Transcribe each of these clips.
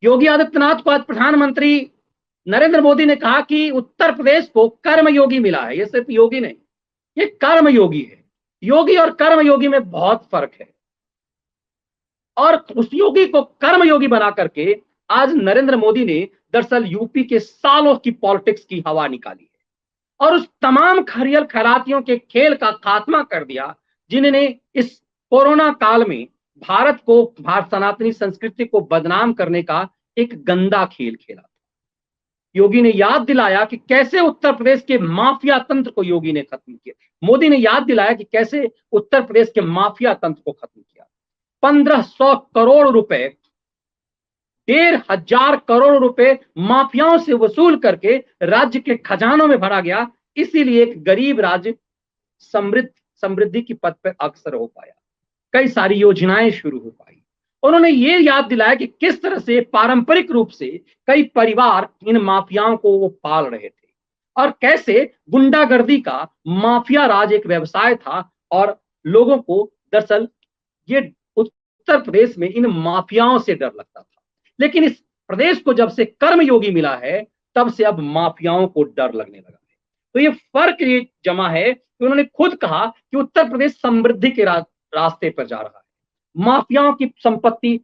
योगी आदित्यनाथ को आज प्रधानमंत्री नरेंद्र मोदी ने कहा कि उत्तर प्रदेश को कर्मयोगी मिला है। ये सिर्फ योगी नहीं, ये कर्मयोगी है। योगी और कर्मयोगी में बहुत फर्क है। और उस योगी को कर्मयोगी बना करके आज नरेंद्र मोदी ने दरअसल यूपी के सालों की पॉलिटिक्स की हवा निकाली है और उस तमाम खरियल खैरातियों के खेल का खात्मा कर दिया जिन्होंने इस कोरोना काल में भारत को, भारत सनातनी संस्कृति को बदनाम करने का एक गंदा खेल खेला था। योगी ने याद दिलाया कि कैसे उत्तर प्रदेश के माफिया तंत्र को योगी ने खत्म किया। मोदी ने याद दिलाया कि कैसे उत्तर प्रदेश के माफिया तंत्र को खत्म किया। 1500 करोड़ रुपए, 1500 करोड़ रुपए माफियाओं से वसूल करके राज्य के खजानों में भरा गया। इसीलिए एक गरीब राज्य समृद्धि की पथ पर अग्रसर हो पाया, कई सारी योजनाएं शुरू हो पाई। उन्होंने ये याद दिलाया कि किस तरह से पारंपरिक रूप से कई परिवार इन माफियाओं को वो पाल रहे थे और कैसे गुंडागर्दी का माफिया राज एक व्यवसाय था और लोगों को दरअसल ये उत्तर प्रदेश में इन माफियाओं से डर लगता था। लेकिन इस प्रदेश को जब से कर्मयोगी मिला है तब से अब माफियाओं को डर लगने लगा है। तो ये फर्क ये जमा है कि उन्होंने खुद कहा कि उत्तर प्रदेश समृद्धि के रास्ते पर जा रहा है, माफियाओं की संपत्ति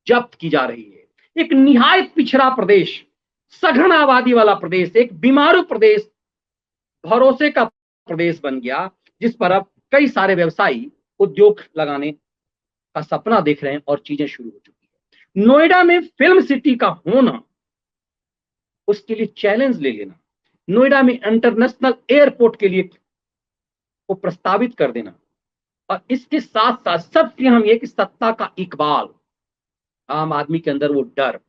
जब्त की जा रही है। एक निहायत पिछड़ा प्रदेश, सघन आबादी वाला प्रदेश, एक बीमारू प्रदेश भरोसे का प्रदेश बन गया जिस पर अब कई सारे व्यवसायी उद्योग लगाने का सपना देख रहे हैं और चीजें शुरू हो चुकी है। नोएडा में फिल्म सिटी का होना, उसके लिए चैलेंज ले लेना, नोएडा में इंटरनेशनल एयरपोर्ट के लिए को प्रस्तावित कर देना और इसके साथ साथ सबसे हम ये कि सत्ता का इकबाल, आम आदमी के अंदर वो डर।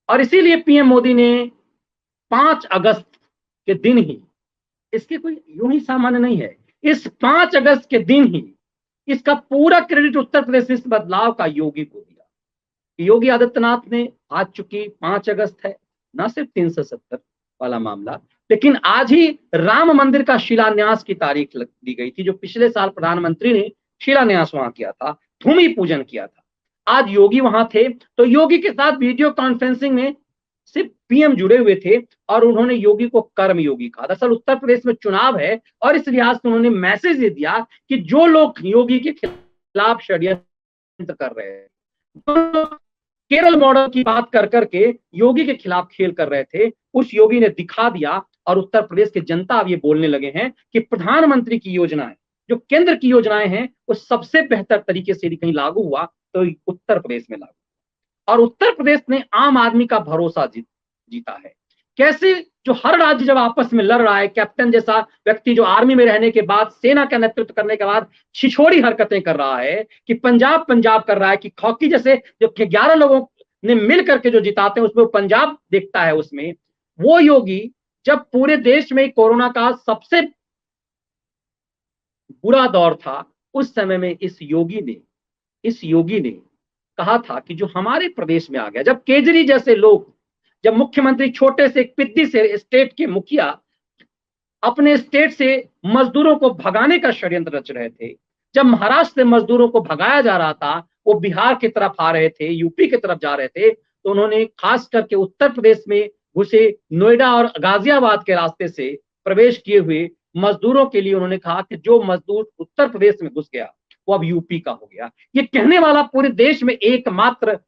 और इसीलिए पीएम मोदी ने 5 अगस्त के दिन ही, इसके कोई यूं ही सामान्य नहीं है, इस 5 अगस्त के दिन ही इसका पूरा क्रेडिट उत्तर प्रदेश इस बदलाव का योगी को दिया। योगी आदित्यनाथ ने, आज चूंकि 5 अगस्त है, ना सिर्फ 370 वाला मामला, लेकिन आज ही राम मंदिर का शिलान्यास की तारीख दी गई थी, जो पिछले साल प्रधानमंत्री ने शिलान्यास वहां किया था, भूमि पूजन किया था। आज योगी वहां थे तो योगी के साथ वीडियो कॉन्फ्रेंसिंग में सिर्फ पीएम जुड़े हुए थे और उन्होंने योगी को कर्मयोगी कहा। दरअसल उत्तर प्रदेश में चुनाव है और इस लिहाज से उन्होंने मैसेज दे दिया कि जो लोग योगी के खिलाफ षड्यंत्र कर रहे हैं, केरल मॉडल की बात कर करके योगी के खिलाफ खेल कर रहे थे, उस योगी ने दिखा दिया और उत्तर प्रदेश के जनता अब ये बोलने लगे हैं कि प्रधानमंत्री की योजनाएं, जो केंद्र की योजनाएं हैं, वो सबसे बेहतर तरीके से यदि कहीं लागू हुआ तो उत्तर प्रदेश में लागू। और उत्तर प्रदेश ने आम आदमी का भरोसा जीता है। कैसे जो हर राज्य जब आपस में लड़ रहा है, कैप्टन जैसा व्यक्ति जो आर्मी में रहने के बाद, सेना का नेतृत्व करने के बाद छिछोड़ी हरकतें कर रहा है कि पंजाब कर रहा है, कि हॉकी जैसे जो 11 लोगों ने मिल करके जो जिताते हैं उसमें पंजाब देखता है, उसमें वो योगी जब पूरे देश में कोरोना का सबसे बुरा दौर था, उस समय में इस योगी ने कहा था कि जो हमारे प्रदेश में आ गया, जब केजरी जैसे लोग, जब मुख्यमंत्री छोटे से एक पिद्दी से स्टेट के मुखिया अपने स्टेट से मजदूरों को भगाने का षड्यंत्र रच रहे थे, जब महाराष्ट्र से मजदूरों को भगाया जा रहा था, वो बिहार की तरफ आ रहे थे, यूपी की तरफ जा रहे थे, तो उन्होंने खास करके उत्तर प्रदेश में घुसे नोएडा और गाजियाबाद के रास्ते से प्रवेश किए हुए मजदूरों के लिए उन्होंने कहा कि जो मजदूर उत्तर प्रदेश में घुस गया वो अब यूपी का हो गया। ये कहने वाला पूरे देश में एकमात्र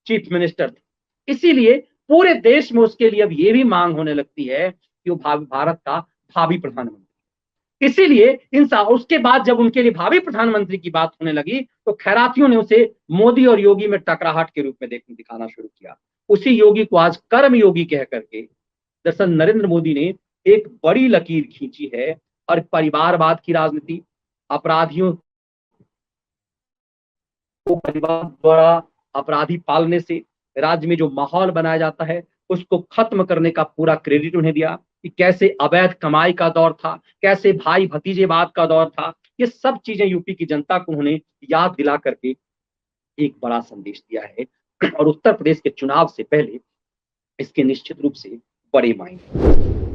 चीफ मिनिस्टर थे। इसीलिए पूरे देश में उसके लिए अब ये भी मांग होने लगती है कि वो भारत का भावी प्रधानमंत्री। इसीलिए उसके बाद जब उनके लिए भावी प्रधानमंत्री की बात होने लगी तो खैरातियों ने उसे मोदी और योगी में टकराहट के रूप में दिखाना शुरू किया। उसी योगी को आज कर्म योगी कह करके दरअसल नरेंद्र मोदी ने एक बड़ी लकीर खींची है और परिवारवाद की राजनीति, अपराधियों को परिवार द्वारा अपराधी पालने से राज्य में जो माहौल बनाया जाता है उसको खत्म करने का पूरा क्रेडिट उन्हें दिया कि कैसे अवैध कमाई का दौर था, कैसे भाई भतीजेवाद का दौर था। ये सब चीजें यूपी की जनता को उन्होंने याद दिला करके एक बड़ा संदेश दिया है और उत्तर प्रदेश के चुनाव से पहले इसके निश्चित रूप से बड़े मायने।